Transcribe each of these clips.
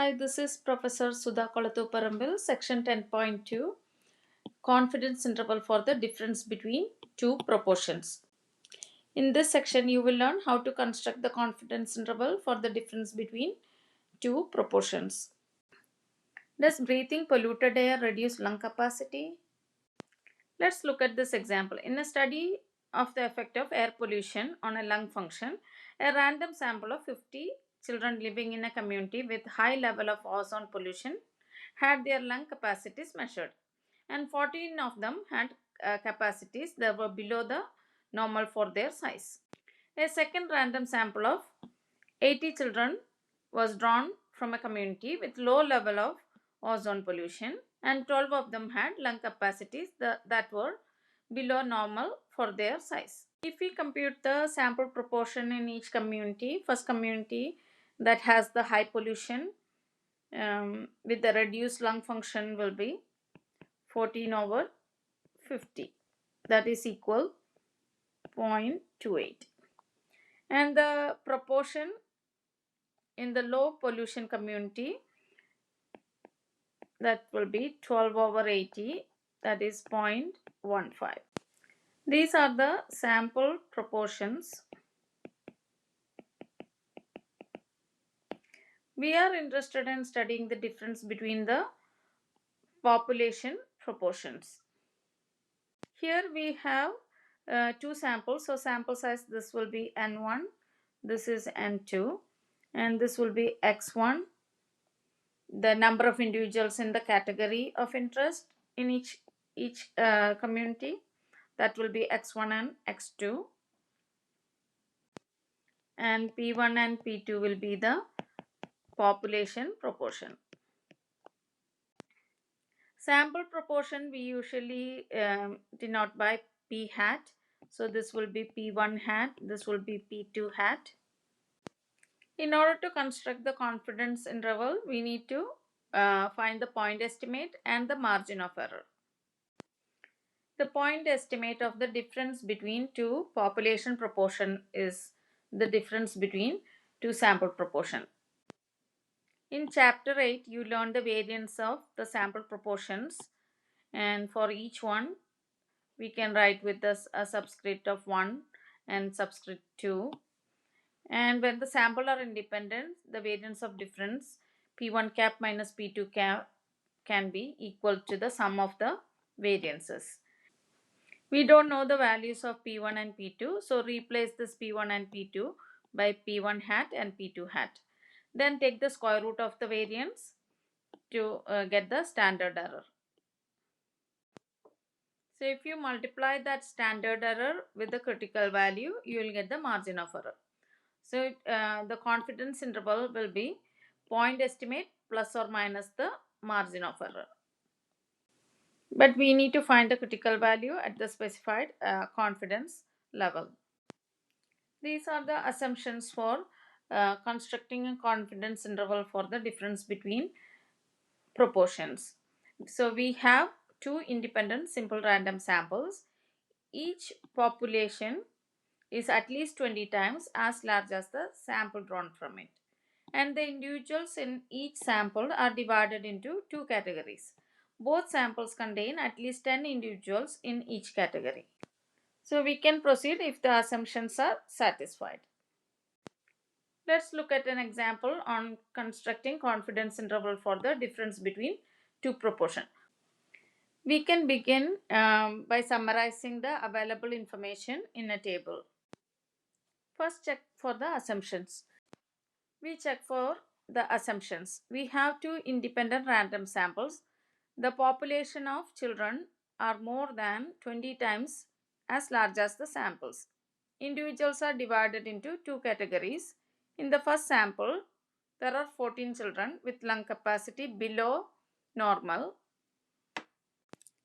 Hi, this is Professor Sudha Kolathuparambil, section 10.2, confidence interval for the difference between two proportions. In this section, you will learn how to construct the confidence interval for the difference between two proportions. Does breathing polluted air reduce lung capacity? Let's look at this example. In a study of the effect of air pollution on a lung function, a random sample of 50 children living in a community with high level of ozone pollution had their lung capacities measured, and 14 of them had capacities that were below the normal for their size. A second random sample of 80 children was drawn from a community with low level of ozone pollution, and 12 of them had lung capacities that were below normal for their size. If we compute the sample proportion in each community, first community that has the high pollution with the reduced lung function will be 14 over 50, that is equal 0.28, and the proportion in the low pollution community, that will be 12 over 80, that is 0.15. These are the sample proportions. We are interested in studying the difference between the population proportions. Here we have two samples. So sample size, this will be N1, this is N2, and this will be X1, the number of individuals in the category of interest in each community, that will be X1 and X2, and P1 and P2 will be the population proportion. Sample proportion we usually denote by P hat. So this will be P1 hat, this will be P2 hat. In order to construct the confidence interval, we need to find the point estimate and the margin of error. The point estimate of the difference between two population proportion is the difference between two sample proportion. In chapter 8, you learn the variance of the sample proportions, and for each one we can write with this a subscript of 1 and subscript 2. And when the sample are independent, the variance of difference P1 cap minus P2 cap can be equal to the sum of the variances. We don't know the values of P1 and P2, so replace this P1 and P2 by P1 hat and P2 hat. Then take the square root of the variance to get the standard error. So if you multiply that standard error with the critical value, you will get the margin of error. So the confidence interval will be point estimate plus or minus the margin of error. But we need to find the critical value at the specified confidence level. These are the assumptions for constructing a confidence interval for the difference between proportions. So we have two independent simple random samples. Each population is at least 20 times as large as the sample drawn from it. And the individuals in each sample are divided into two categories. Both samples contain at least 10 individuals in each category. So we can proceed if the assumptions are satisfied. Let's look at an example on constructing confidence interval for the difference between two proportions. We can begin by summarizing the available information in a table. First, check for the assumptions. We check for the assumptions. We have two independent random samples. The population of children are more than 20 times as large as the samples. Individuals are divided into two categories. In the first sample, there are 14 children with lung capacity below normal,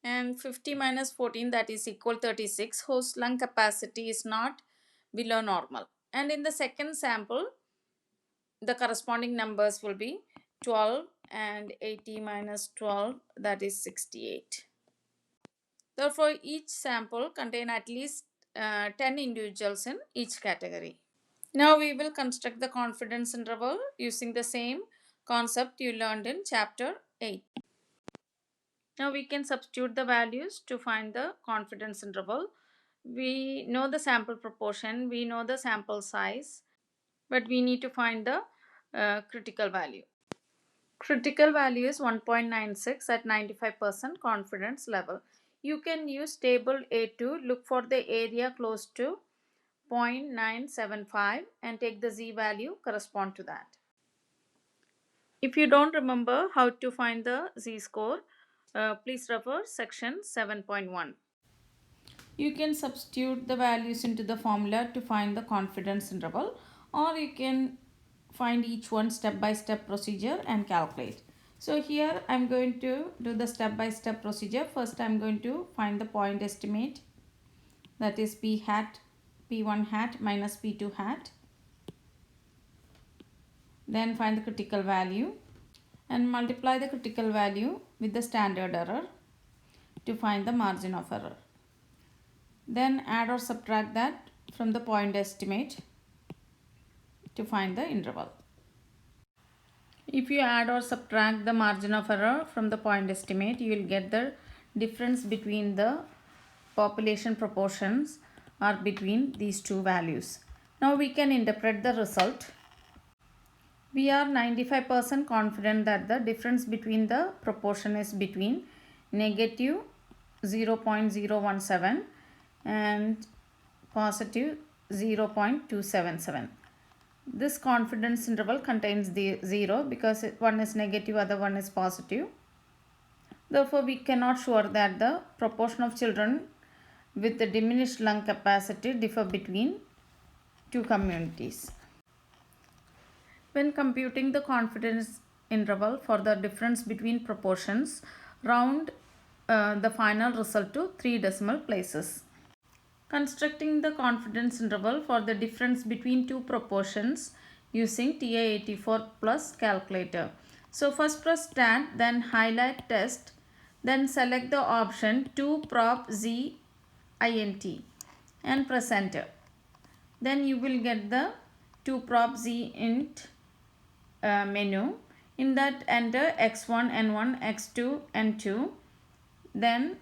and 50 minus 14, that is equal 36, whose lung capacity is not below normal. And in the second sample, the corresponding numbers will be 12 and 80 minus 12, that is 68. Therefore, each sample contain at least 10 individuals in each category. Now we will construct the confidence interval using the same concept you learned in chapter 8. Now we can substitute the values to find the confidence interval. We know the sample proportion, we know the sample size, but we need to find the critical value. Critical value is 1.96 at 95% confidence level. You can use table A to look for the area close to 0.975 and take the z value correspond to that. If you don't remember how to find the z-score, please refer section 7.1. You can substitute the values into the formula to find the confidence interval, or you can find each one step-by-step procedure and calculate. So here I'm going to do the step-by-step procedure. First I'm going to find the point estimate, that is p hat, p1 hat minus p2 hat. Then find the critical value and multiply the critical value with the standard error to find the margin of error. Then add or subtract that from the point estimate to find the interval. If you add or subtract the margin of error from the point estimate, you will get the difference between the population proportions or between these two values. Now we can interpret the result. We are 95% confident that the difference between the proportion is between negative 0.017 and positive 0.277. This confidence interval contains the 0 because one is negative, other one is positive. Therefore, we cannot sure that the proportion of children with the diminished lung capacity differ between two communities. When computing the confidence interval for the difference between proportions, round the final result to 3 decimal places. Constructing the confidence interval for the difference between two proportions using TI-84 plus calculator. So first press Stat, then highlight test, then select the option 2 prop z int and press enter. Then you will get the 2 prop z int menu. In that enter x1, n1, x2, n2. Then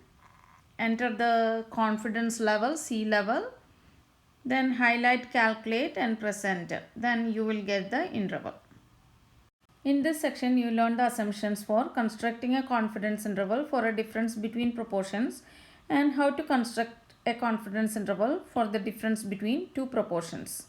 enter the confidence level, C level. Then highlight calculate and press enter. Then you will get the interval. In this section, you learn the assumptions for constructing a confidence interval for a difference between proportions and how to construct a confidence interval for the difference between two proportions.